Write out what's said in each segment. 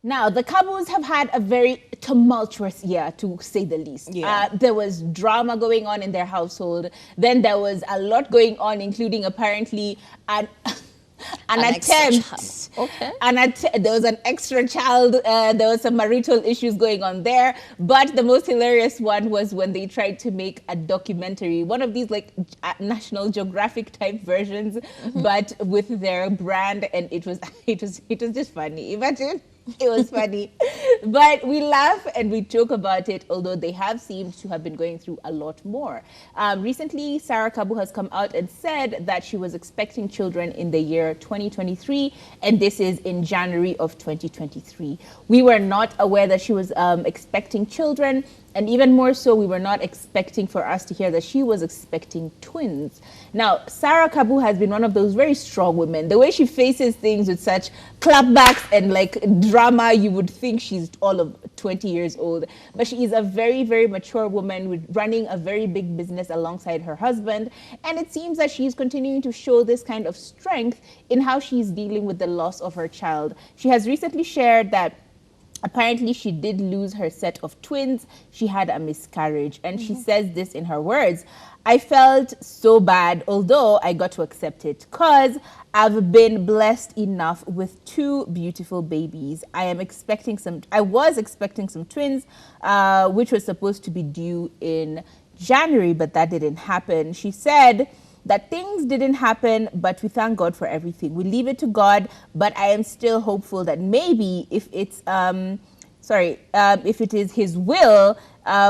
Now, the Kabus have had a very tumultuous year, to say the least. Yeah. There was drama going on in their household. Then there was a lot going on, including apparently an attempt. Okay. There was an extra child. There was some marital issues going on there. But the most hilarious one was when they tried to make a documentary, one of these like National Geographic type versions, but with their brand, and it was just funny. Imagine. It was funny. But we laugh and we joke about it, although they have seemed to have been going through a lot more. Recently, Sarah Kabu has come out and said that she was expecting children in the year 2023, and this is in January of 2023. We were not aware that she was expecting children, and even more so, we were not expecting for us to hear that she was expecting twins. Now, Sarah Kabu has been one of those very strong women. The way she faces things with such clapbacks and like drama, you would think she's all of 20 years old. But she is a very, very mature woman with running a very big business alongside her husband. And it seems that she's continuing to show this kind of strength in how she's dealing with the loss of her child. She has recently shared that apparently she did lose her set of twins. She had a miscarriage. And she says this in her words: I felt so bad, although I got to accept it because I've been blessed enough with two beautiful babies. I was expecting some twins, which was supposed to be due in January, but that didn't happen. She said that things didn't happen, but we thank God for everything. We leave it to God, but I am still hopeful that maybe if it's, if it is His will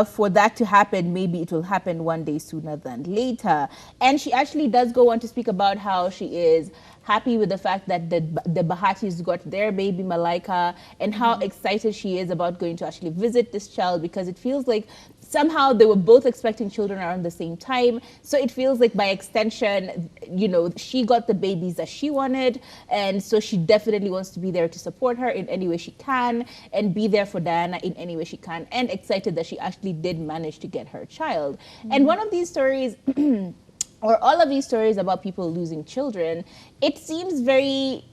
for that to happen, maybe it will happen one day sooner than later. And she actually does go on to speak about how she is happy with the fact that the Bahatis got their baby Malaika, and how excited she is about going to actually visit this child, because it feels like somehow they were both expecting children around the same time. So it feels like by extension, you know, she got the babies that she wanted. And so she definitely wants to be there to support her in any way she can, and be there for Diana in any way she can, and excited that she actually did manage to get her child. And one of these stories or all of these stories about people losing children, it seems very,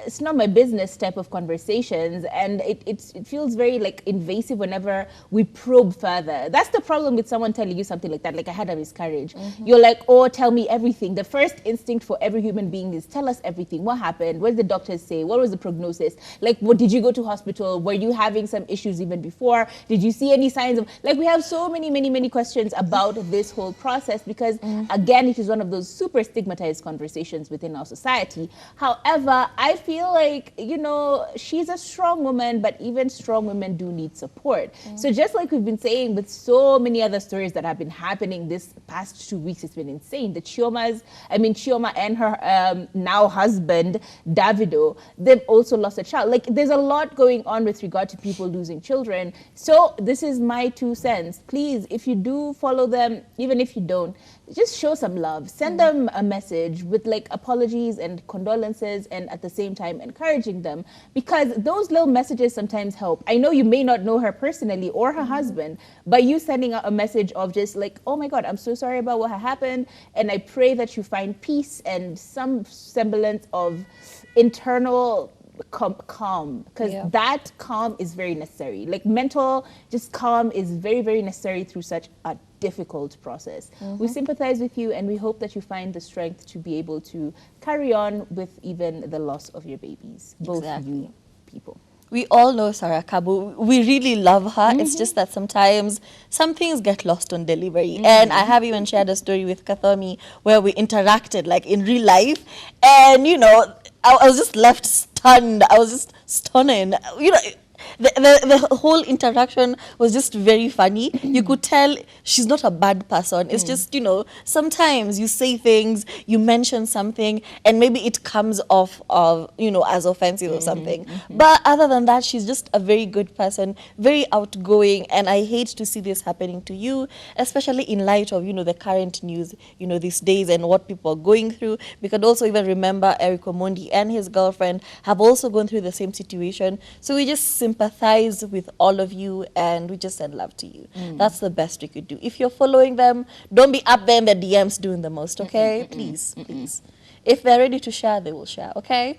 it's not my business type of conversations, and it feels very like invasive whenever we probe further. That's the problem with someone telling you something like that, like I had a miscarriage. You're like, oh, tell me everything. The first instinct for every human being is tell us everything. What happened? What did the doctors say? What was the prognosis? Like, what did you go to hospital? Were you having some issues even before? Did you see any signs of, like, we have so many questions about this whole process, because again, it is one of those super stigmatized conversations within our society. However, I feel like, you know, she's a strong woman, but even strong women do need support. So just like we've been saying with so many other stories that have been happening this past 2 weeks, it's been insane. The Chioma and her now husband, Davido, they've also lost a child. Like, there's a lot going on with regard to people losing children. So this is my 2 cents. Please, if you do follow them, even if you don't, just show some love. Send them a message with like apologies and condolences, and at the same time encouraging them, because those little messages sometimes help. I know you may not know her personally or her husband, but you sending out a message of just like, oh my God, I'm so sorry about what happened, and I pray that you find peace and some semblance of internal calm, because that calm is very necessary. Like, mental just calm is very necessary through such a difficult process. We sympathize with you, and we hope that you find the strength to be able to carry on with even the loss of your babies, both you people. We all know Sarah Kabu. We really love her. It's just that sometimes some things get lost on delivery. And I have even shared a story with Kathomi where we interacted like in real life. And, you know, I was just left stunned. I was just stunning. You know, the whole interaction was just very funny. You could tell she's not a bad person. It's just, you know, sometimes you say things, you mention something, and maybe it comes off of, you know, as offensive or something. But other than that, she's just a very good person, very outgoing, and I hate to see this happening to you, especially in light of, you know, the current news, you know, these days and what people are going through. We could also even remember Eric Omondi and his girlfriend have also gone through the same situation. So we just sympathize with all of you, and we just send love to you. That's the best we could do. If you're following them, don't be up there in the DMs doing the most, okay? Please. If they're ready to share, they will share, okay?